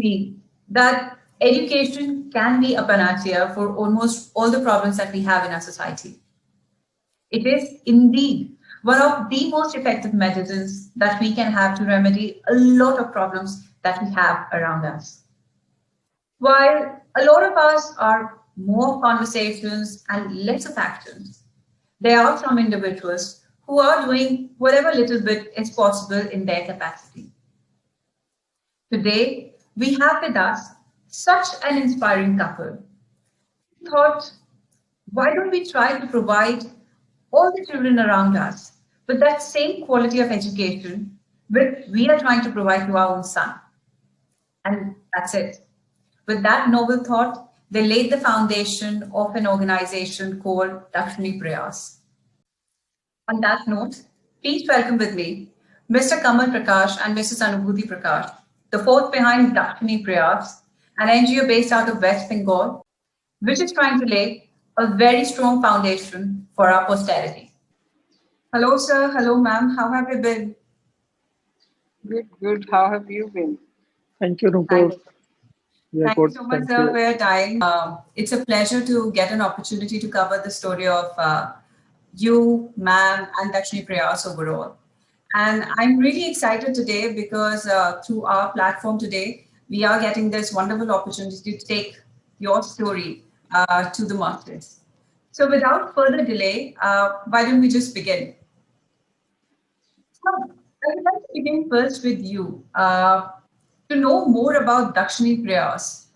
me that education can be a panacea for almost all the problems that we have in our society. It is indeed one of the most effective medicines that we can have to remedy a lot of problems that we have around us. While a lot of us are more conversations and less of actions, there are some individuals who are doing whatever little bit is possible in their capacity. Today, we have with us such an inspiring couple. We thought, why don't we try to provide all the children around us with that same quality of education which we are trying to provide to our own son? And that's it. With that novel thought, they laid the foundation of an organization called Dakshini Prayas. On that note, please welcome with me Mr. Kamal Prakash and Mrs. Anubhuti Prakash, the fourth behind Dakshini Prayas, an NGO based out of West Bengal, which is trying to lay a very strong foundation for our posterity. Hello, sir. Hello, ma'am. How have you been? Good, good. How have you been? Thank you, Thank Nupur. you. We are Thank you good. so much, Thank sir, you. for your time. It's a pleasure to get an opportunity to cover the story of you, ma'am, and Dakshini Prayas overall. And I'm really excited today because through our platform today, we are getting this wonderful opportunity to take your story to the masses. So, without further delay, why don't we just begin? So, I would like to begin first with you. To know more about Dakshini Prayas,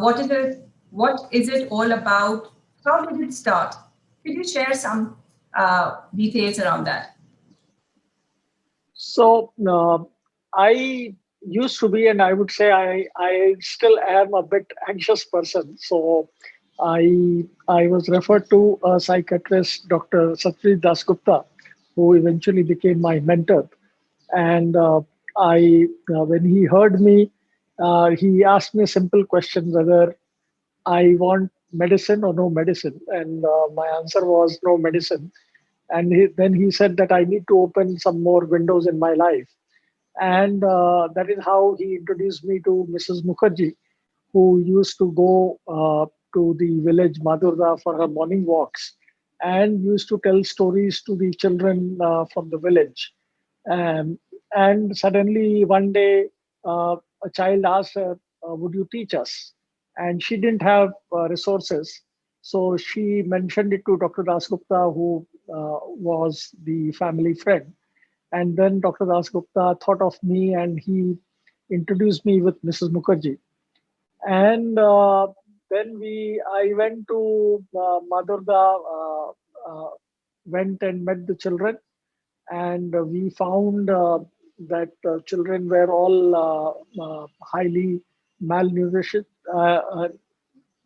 what is it? What is it all about? How did it start? Could you share some details around that? So, I used to be, and I would say I still am a bit anxious person. So, I was referred to a psychiatrist, Dr. Satyajit Dasgupta, who eventually became my mentor. And when he heard me, he asked me a simple question whether I want medicine or no medicine. And my answer was no medicine. And then he said that I need to open some more windows in my life. And that is how he introduced me to Mrs. Mukherjee, who used to go to the village Madurda for her morning walks and used to tell stories to the children from the village. Um, and suddenly one day, a child asked her, would you teach us? And she didn't have resources. So she mentioned it to Dr. Dasgupta, who was the family friend. And then Dr. Dasgupta thought of me and he introduced me with Mrs. Mukherjee. And then I went to Madurda, went and met the children, and we found that children were all highly malnourished,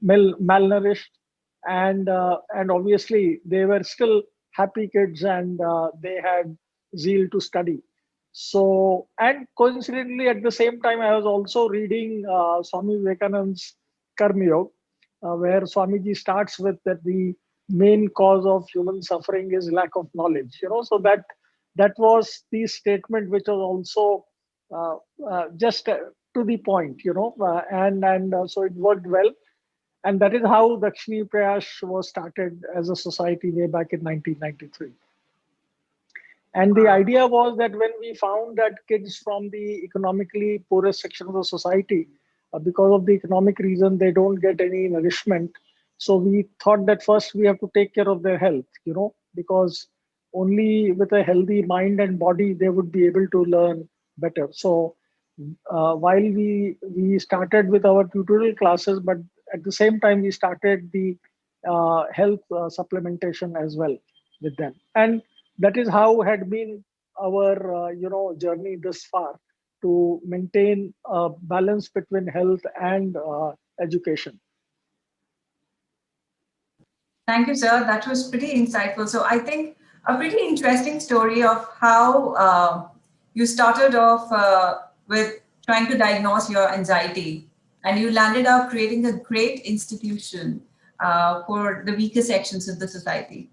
malnourished, and obviously they were still happy kids, and they had zeal to study. So, and coincidentally, at the same time, I was also reading Swami Vivekananda's Karma Yoga, where Swamiji starts with that the main cause of human suffering is lack of knowledge. So that was the statement, which was also uh, just to the point. And so it worked well, and that is how Dakshini Prayash was started as a society way back in 1993. And the Wow. idea was that when we found that kids from the economically poorest section of the society, because of the economic reason, they don't get any nourishment. So we thought that first we have to take care of their health, because only with a healthy mind and body they would be able to learn better. So while we started with our tutorial classes, but at the same time we started the health supplementation as well with them, and that is how had been our journey this far to maintain a balance between health and education. Thank you, sir. That was pretty insightful. So I think a pretty interesting story of how you started off with trying to diagnose your anxiety, and you landed up creating a great institution for the weaker sections of the society.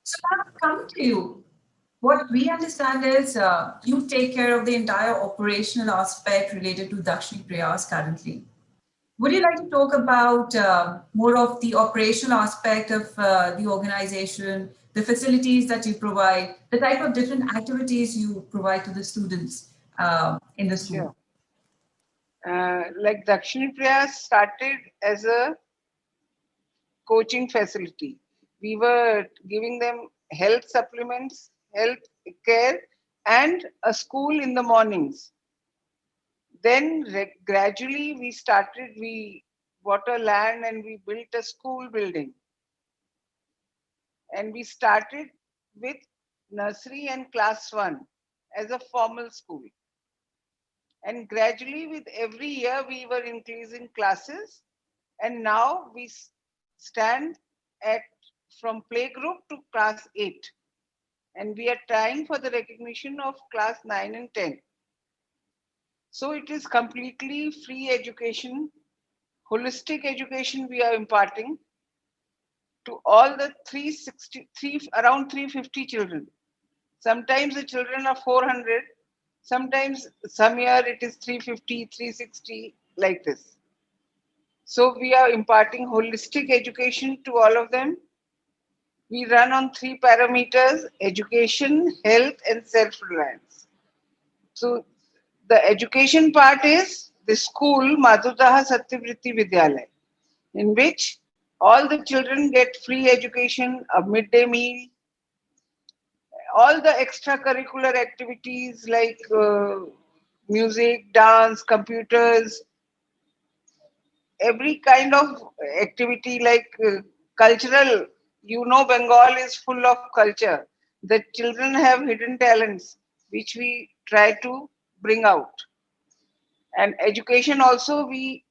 So now coming to you, What we understand is you take care of the entire operational aspect related to Dakshini Prayas currently. Would you like to talk about more of the operational aspect of the organization, the facilities that you provide, the type of different activities you provide to the students in the school? Sure. Like Dakshini Prayas started as a coaching facility. We were giving them health supplements, health care, and a school in the mornings. Then gradually we bought a land and we built a school building. And we started with nursery and class 1 as a formal school. And gradually, with every year, we were increasing classes. And now we stand at from playgroup to class 8. And we are trying for the recognition of class 9 and 10. So it is completely free education, holistic education we are imparting to all the 363, around 350 children. Sometimes the children are 400, sometimes some year it is 350, 360, like this. So we are imparting holistic education to all of them. We run on 3 parameters: education, health, and self-reliance. So the education part is the school Madhudaha Satyavritti Vidyalaya, in which all the children get free education, a midday meal, all the extracurricular activities like music, dance, computers, every kind of activity like cultural. You know, Bengal is full of culture. The children have hidden talents which we try to bring out. And education also, we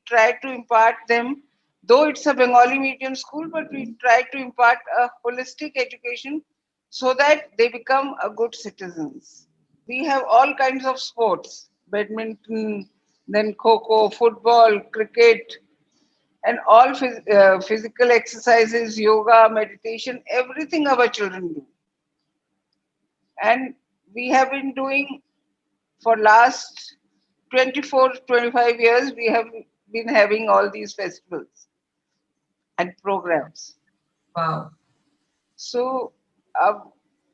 try to impart them, though it's a Bengali medium school, but we try to impart a holistic education so that they become a good citizens. We have all kinds of sports: badminton, then kho, football, cricket, and all physical exercises, yoga, meditation, everything our children do. And we have been doing for last 24, 25 years, we have been having all these festivals and programs. Wow. So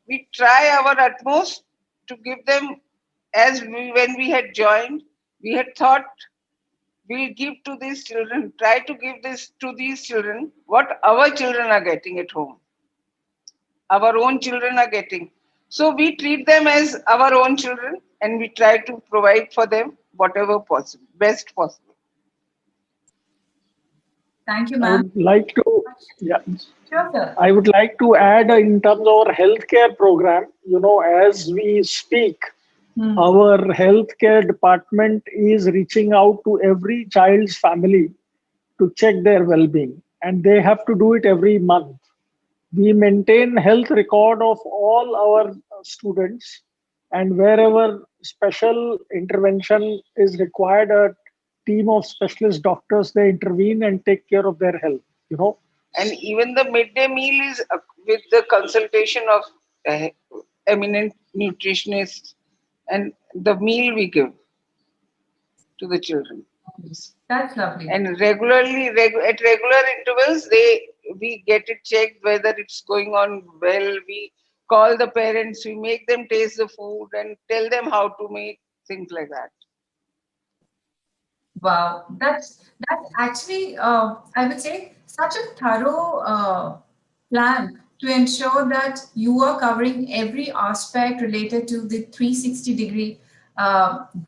we try our utmost to give them, when we had joined, we had thought we'll give to these children, try to give this to these children what our children are getting at home, our own children are getting. So we treat them as our own children and we try to provide for them whatever possible, best possible. Thank you, I ma'am. would like to, yeah, Sure, sir. I would like to add in terms of our healthcare program, as we speak, our healthcare department is reaching out to every child's family to check their well-being, and they have to do it every month. We maintain health record of all our students, and wherever special intervention is required, a team of specialist doctors, they intervene and take care of their health. And even the midday meal is with the consultation of uh, eminent nutritionists, and the meal we give to the children. That's lovely. And regularly, at regular intervals, we get it checked whether it's going on well. We call the parents, we make them taste the food and tell them how to make things like that. Wow, that's actually I would say such a thorough plan to ensure that you are covering every aspect related to the 360-degree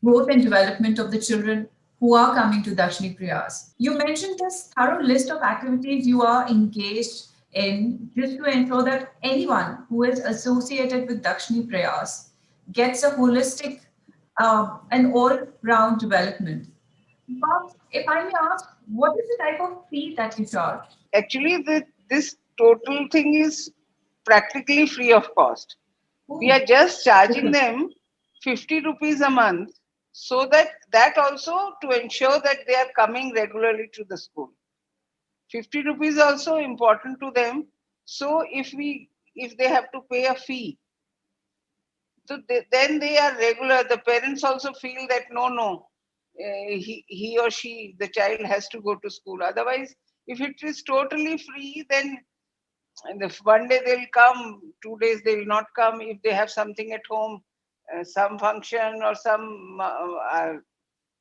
growth and development of the children who are coming to Dakshini Priyas. You mentioned this thorough list of activities you are engaged in just to ensure that anyone who is associated with Dakshini Priyas gets a holistic and all-round development. But if I may ask, what is the type of fee that you charge? Actually, this total thing is practically free of cost. We Oh, are just charging them 50 rupees a month, so that also to ensure that they are coming regularly to the school. 50 rupees also important to them. So if we if they have to pay a fee. So then they are regular. The parents also feel that no, he or she, the child has to go to school. Otherwise, if it is totally free, then and if one day they'll come, 2 days they will not come. If they have something at home, some function or some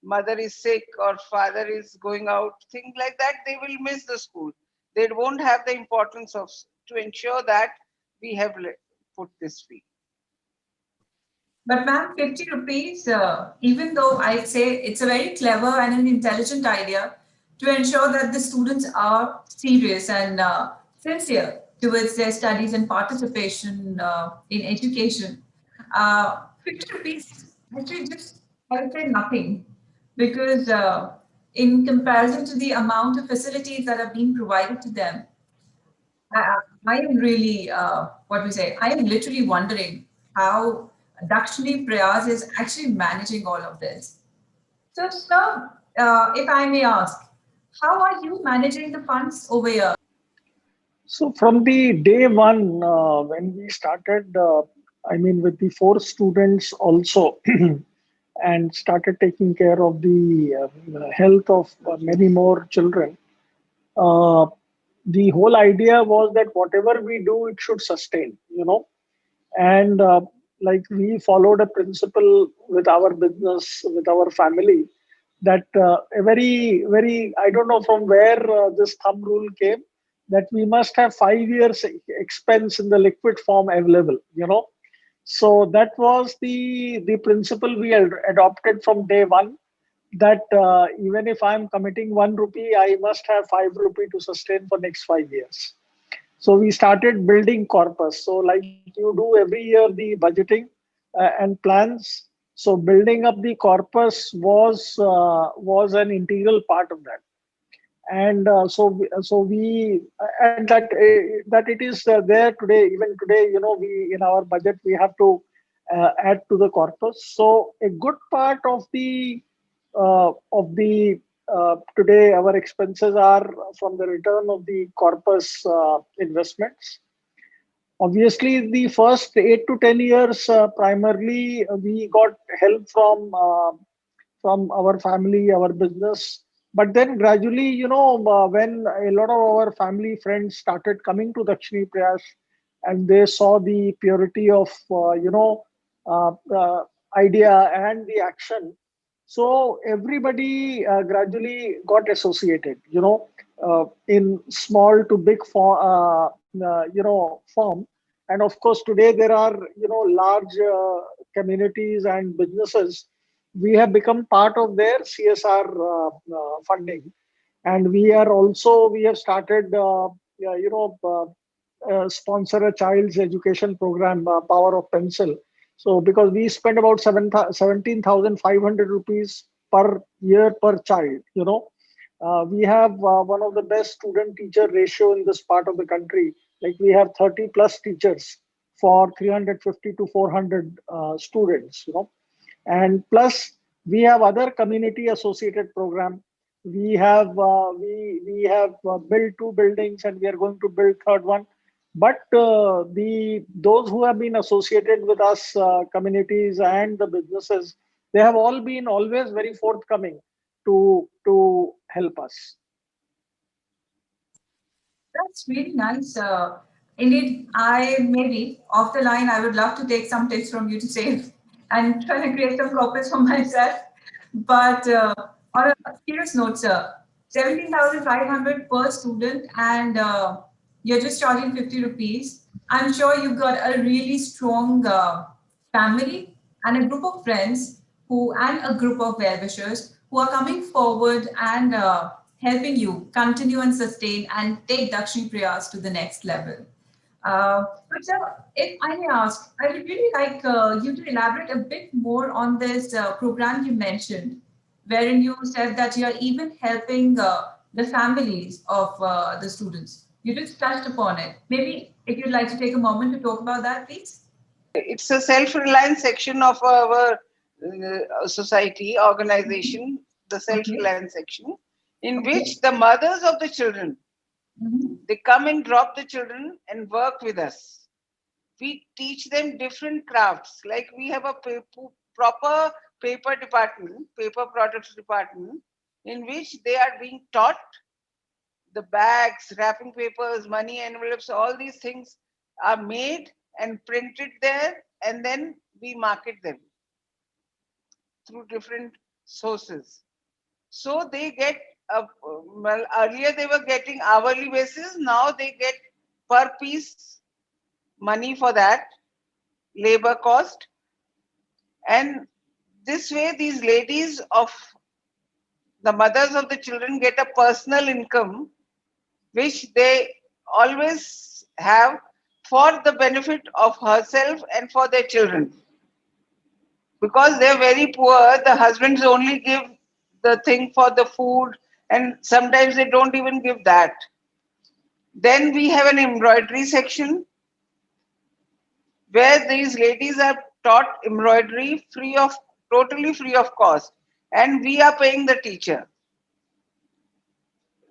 mother is sick or father is going out, things like that, they will miss the school. They won't have the importance of to ensure that we have put this fee. But ma'am, 50 rupees, even though I'd say it's a very clever and an intelligent idea to ensure that the students are serious and sincere towards their studies and participation in education. 50 rupees actually just, I would say nothing because in comparison to the amount of facilities that are being provided to them, I am really, what we say, I am literally wondering how Dakshini Prayas is actually managing all of this. So, sir, if I may ask, how are you managing the funds over here? So from the day one, when we started, I mean, with the four students also, and started taking care of the health of many more children, uh, the whole idea was that whatever we do, it should sustain, and like we followed a principle with our business, with our family, that a very, I don't know from where this thumb rule came, that we must have 5 years expense in the liquid form available, so that was the principle we had adopted from day one, that even if I'm committing 1 rupee, I must have 5 rupee to sustain for next 5 years. So we started building corpus. So like you do every year, the budgeting and plans. So building up the corpus was an integral part of that. And and that it is there today. Even today, we in our budget we have to add to the corpus. So a good part of the today our expenses are from the return of the corpus investments. Obviously, the first 8 to 10 years, primarily we got help from our family, our business. But then gradually, when a lot of our family friends started coming to Dakshini Prayas, and they saw the purity of idea and the action, so everybody gradually got associated, in small to big form. And of course, today there are, large communities and businesses. We have become part of their CSR funding, and we have started, yeah, sponsor a child's education program, Power of Pencil. So because we spend about 17,500 rupees per year per child, we have one of the best student teacher ratio in this part of the country. Like we have 30 plus teachers for 350 to 400 students, and plus we have other community associated program. We have built two buildings, and we are going to build third one. But the those who have been associated with us, communities and the businesses, they have all been always very forthcoming to help us. That's really nice. Indeed, I maybe off the line, I would love to take some tips from you to save and try to create some corpus for myself. But on a serious note, sir, 17,500 per student, and you're just charging 50 rupees. I'm sure you've got a really strong family and a group of friends and a group of well-wishers who are coming forward and helping you continue and sustain and take Dakshini Prayas to the next level. But sir, if I may ask, I would really like you to elaborate a bit more on this program you mentioned, wherein you said that you are even helping the families of the students. You just touched upon it. Maybe if you'd like to take a moment to talk about that, please. It's a self-reliance section of our society organization, the Okay. self-reliance section, in Okay. which the mothers of the children, Mhm. they come and drop the children and work with us. we teach them different crafts. Like we have a proper paper department, paper products department, in which they are being taught the bags, wrapping papers, money envelopes, all these things are made and printed there, and then we market them through different sources. So they get, well, earlier they were getting hourly basis, now they get per piece money for that labor cost. And this way, these ladies of the mothers of the children get a personal income which they always have for the benefit of herself and for their children. Because they're very poor, the husbands only give the thing for the food, and sometimes they don't even give that. Then we have an embroidery section where these ladies are taught embroidery totally free of cost, and we are paying the teacher.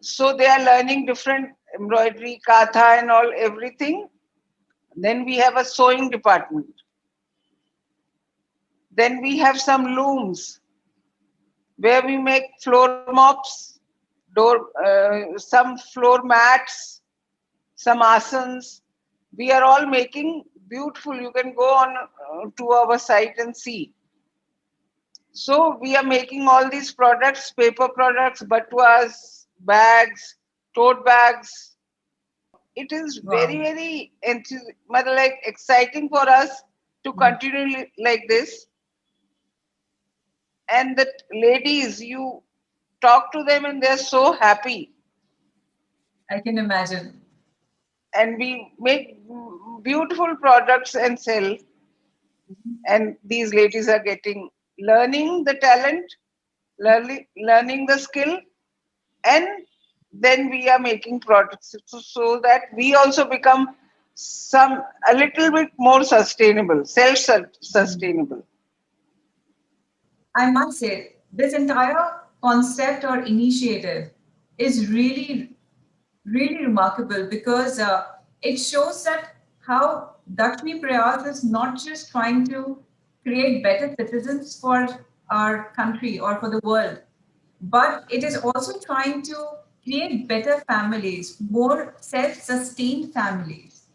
So they are learning different embroidery, katha, and all everything. Then we have a sewing department. Then we have some looms where we make floor mops, some floor mats, some asanas. We are all making beautiful. You can go on to our site and see. So we are making all these products, paper products, batuas, bags, tote bags. It is very, Wow. very exciting for us to continue like this. And the ladies, you talk to them and they're so happy. I can imagine. And we make beautiful products and sell. And these ladies are learning the talent, learning the skill, and then we are making products so that we also become a little bit more sustainable, self-sustainable. I must say, this entire concept or initiative is really, really remarkable because it shows that how Dakshmi Prayas is not just trying to create better citizens for our country or for the world, but it is also trying to create better families, more self-sustained families.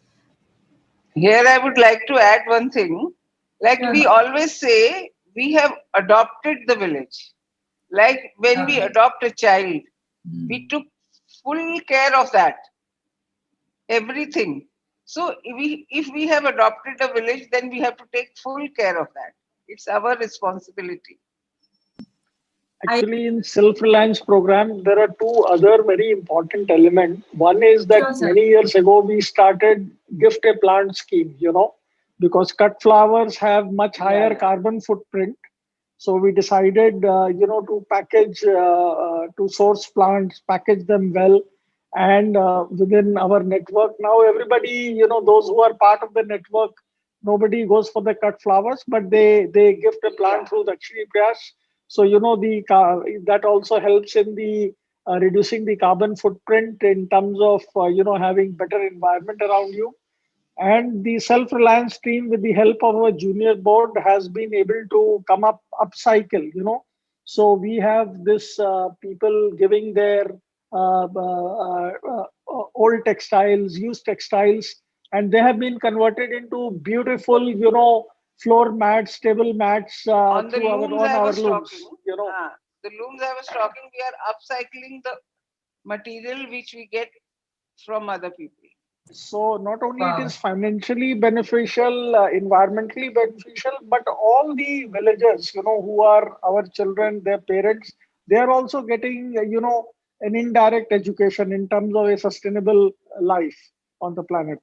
Here, I would like to add one thing. Like Sure, we ma'am. always say, we have adopted the village. Like when we Okay. adopt a child, we Hmm. took full care of that, everything. So if we have adopted a village, then we have to take full care of that. It's our responsibility. I Actually, in self-reliance program, there are two other very important elements. One is that sure, sir. many years ago we started gift a plant scheme, because cut flowers have much Yeah, higher yeah. carbon footprint. So we decided, to package, to source plants, package them well, and within our network now, everybody, those who are part of the network, nobody goes for the cut flowers, but they gift a Yeah. plant through Dakshini Prayas. So that also helps in the reducing the carbon footprint in terms of having better environment around you. And the self-reliance team, with the help of a junior board, has been able to come up upcycle. So we have this people giving their old textiles, used textiles, and they have been converted into beautiful, floor mats, table mats On the through our looms on I our was looms. talking, the looms I was talking, we are upcycling the material which we get from other people. So not only it is Wow. financially beneficial, environmentally beneficial, but all the villagers, who are our children, their parents, they are also getting, an indirect education in terms of a sustainable life on the planet.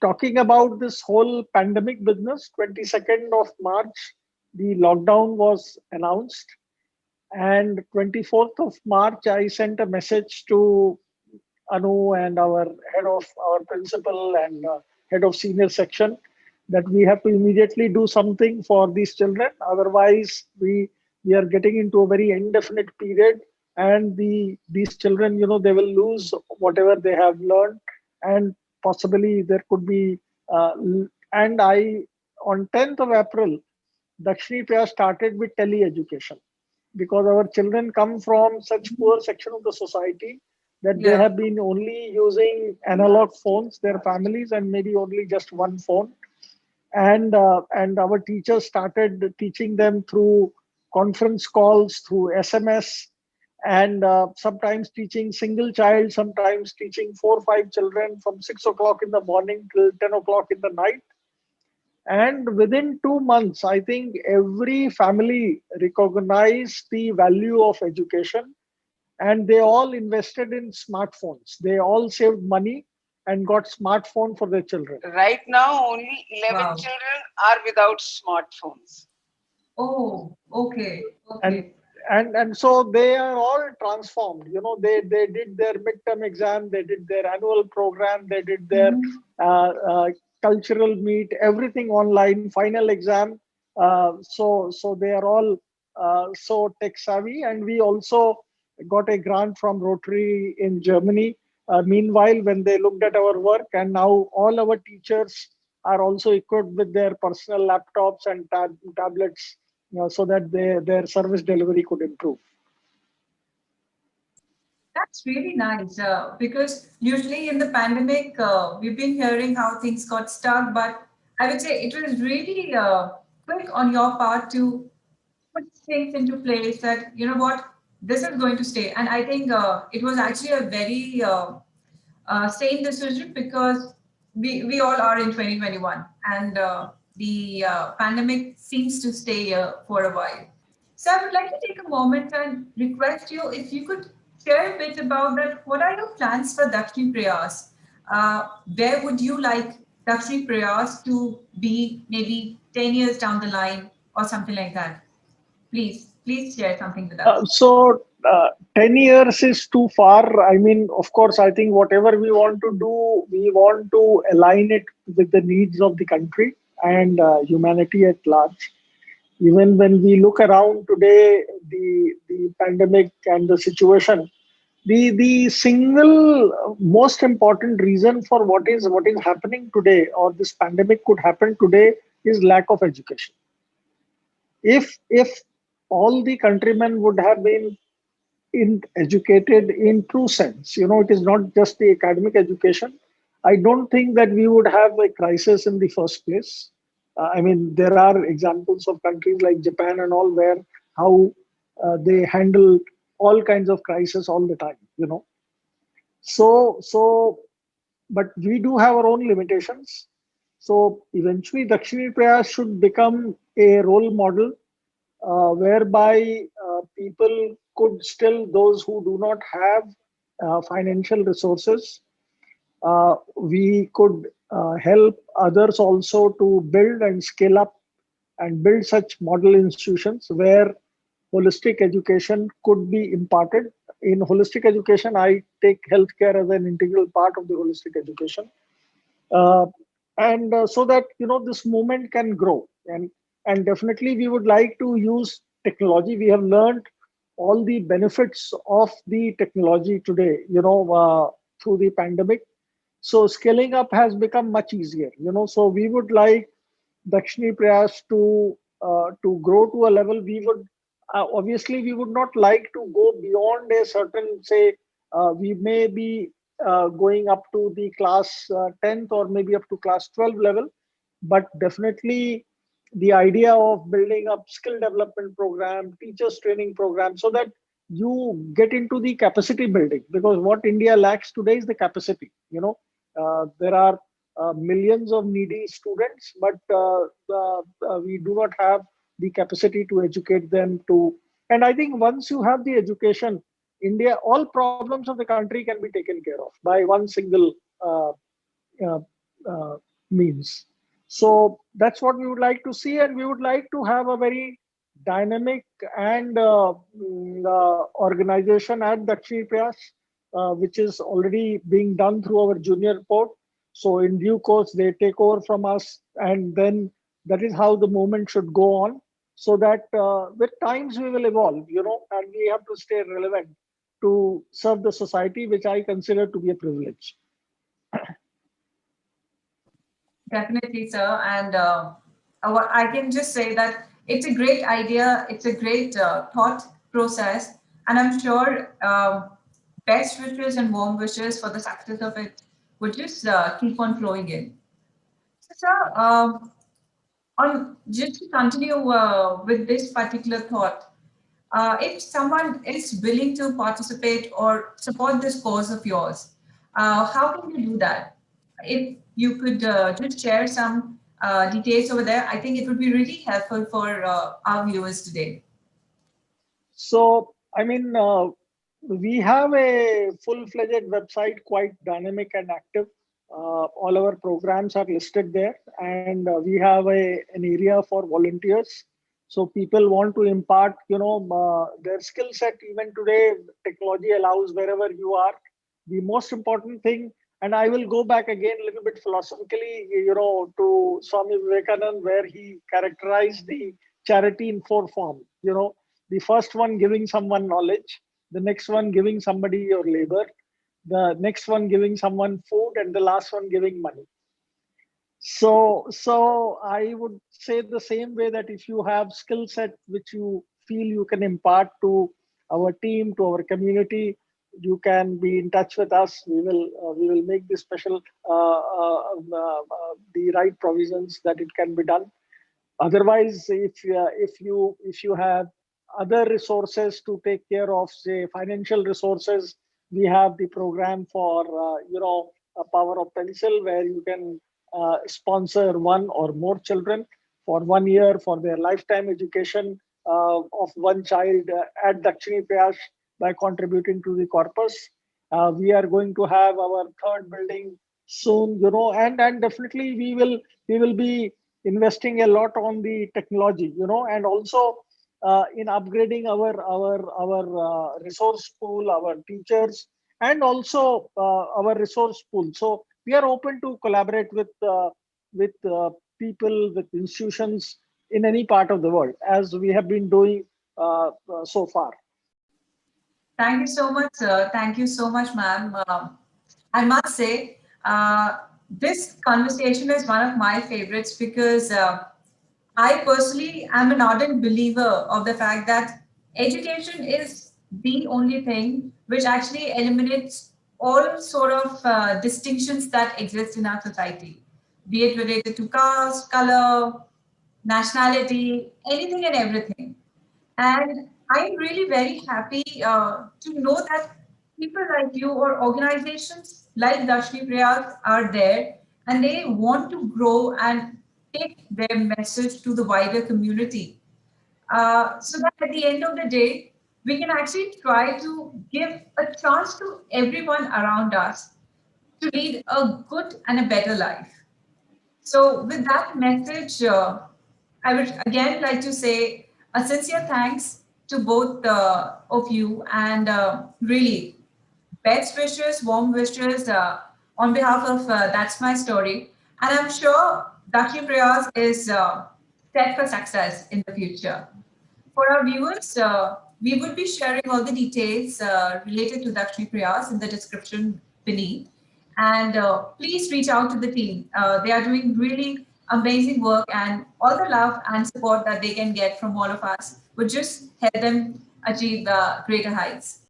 Talking about this whole pandemic business, 22nd of March, the lockdown was announced, and 24th of March, I sent a message to Anu and our head of our principal and head of senior section that we have to immediately do something for these children. Otherwise, we are getting into a very indefinite period, and these children, they will lose whatever they have learned, and possibly there could be And I, on 10th of April, Dakshini Priya started with tele-education because our children come from such poor section of the society that they Yeah. have been only using analog phones, their families, and maybe only just one phone. And our teachers started teaching them through conference calls, through SMS, and sometimes teaching single child, sometimes teaching 4 or 5 children from 6 o'clock in the morning till 10 o'clock in the night. And within 2 months, I think every family recognized the value of education, and they all invested in smartphones. They all saved money and got smartphone for their children. Right now, only 11 Wow. children are without smartphones. Oh, okay. And Okay. and so they are all transformed. They did their midterm exam, they did their annual program, they did their Mhm. uh, uh, cultural meet, everything online, final exam. So they are all so tech savvy. And we also got a grant from Rotary in Germany. Meanwhile, when they looked at our work, and now all our teachers are also equipped with their personal laptops and tablets, so that their service delivery could improve. That's really nice because usually in the pandemic, we've been hearing how things got stuck, but I would say it was really quick on your part to put things into place that, you know what, this is going to stay. And I think it was actually a very same decision because we all are in 2021 and the pandemic seems to stay here for a while. So I would like to take a moment and request you if you could share a bit about that. What are your plans for Dakshini Prayas? Where would you like Dakshini Prayas to be maybe 10 years down the line or something like that? Please share something with us. So 10 years is too far. I mean, of course, I think whatever we want to do, we want to align it with the needs of the country and humanity at large. Even when we look around today, the pandemic and the situation, the single most important reason for what is happening today, or this pandemic could happen today, is lack of education. If all the countrymen would have been educated in true sense, it is not just the academic education, I don't think that we would have a crisis in the first place. I mean, there are examples of countries like Japan and all, where how they handle all kinds of crisis all the time. So but we do have our own limitations. So eventually, Dakshini Prayas should become a role model, whereby people could still, those who do not have financial resources, we could help others also to build and scale up and build such model institutions where holistic education could be imparted. In holistic education, I take healthcare as an integral part of the holistic education, uh, and so that this movement can grow. And definitely we would like to use technology. We have learned all the benefits of the technology today, through the pandemic. So scaling up has become much easier. So we would like Dakshini Prayas to grow to a level. We would obviously, we would not like to go beyond a certain, say, we may be going up to the class 10th or maybe up to class 12 level, but definitely the idea of building up skill development program, teachers training program, so that you get into the capacity building, because what India lacks today is the capacity. There are millions of needy students, but we do not have the capacity to educate them to. And I think once you have the education, India, all problems of the country can be taken care of by one single uh, uh, uh, means. So that's what we would like to see, and we would like to have a very dynamic and organization at Dakshini Prayas, which is already being done through our junior port. So in due course, they take over from us, and then that is how the movement should go on. So that with times we will evolve, and we have to stay relevant to serve the society, which I consider to be a privilege. Definitely, sir. And what I can just say that it's a great idea. It's a great thought process. And I'm sure best wishes and warm wishes for the success of it would just keep on flowing in. So, sir, on just to continue with this particular thought, if someone is willing to participate or support this cause of yours, how can you do that? If you could just share some details over there, I think it would be really helpful for our viewers today. So, I mean, we have a full-fledged website, quite dynamic and active. All our programs are listed there, and we have an area for volunteers. So people want to impart, their skill set. Even today, technology allows wherever you are. The most important thing, and I will go back again a little bit philosophically, to Swami Vivekananda, where he characterized the charity in four forms. The first one giving someone knowledge, the next one giving somebody your labor, the next one giving someone food, and the last one giving money. So I would say the same way, that if you have skill set which you feel you can impart to our team, to our community, you can be in touch with us. We will make the special the right provisions that it can be done. Otherwise, if you have other resources to take care of, say financial resources, we have the program for a power of pencil, where you can sponsor one or more children for 1 year for their lifetime education of one child at Dakshini Prayas by contributing to the corpus. We are going to have our third building soon, and definitely we will be investing a lot on the technology, and also in upgrading our resource pool, our teachers, and also our resource pool. So we are open to collaborate with people, with institutions in any part of the world, as we have been doing so far. Thank you so much, sir. Thank you so much, ma'am. I must say, this conversation is one of my favorites because I personally am an ardent believer of the fact that education is the only thing which actually eliminates all sort of distinctions that exist in our society, be it related to caste, color, nationality, anything and everything. And I'm really very happy to know that people like you or organizations like Dakshini Prayas are there and they want to grow and take their message to the wider community. So that at the end of the day, we can actually try to give a chance to everyone around us to lead a good and a better life. So, with that message, I would again like to say a sincere thanks to both of you and really best wishes, warm wishes on behalf of That's My Story. And I'm sure Dakshi Prayas is set for success in the future. For our viewers, we would be sharing all the details related to Dakshmi Prayas in the description beneath. And please reach out to the team. They are doing really amazing work, and all the love and support that they can get from all of us would just help them achieve greater heights.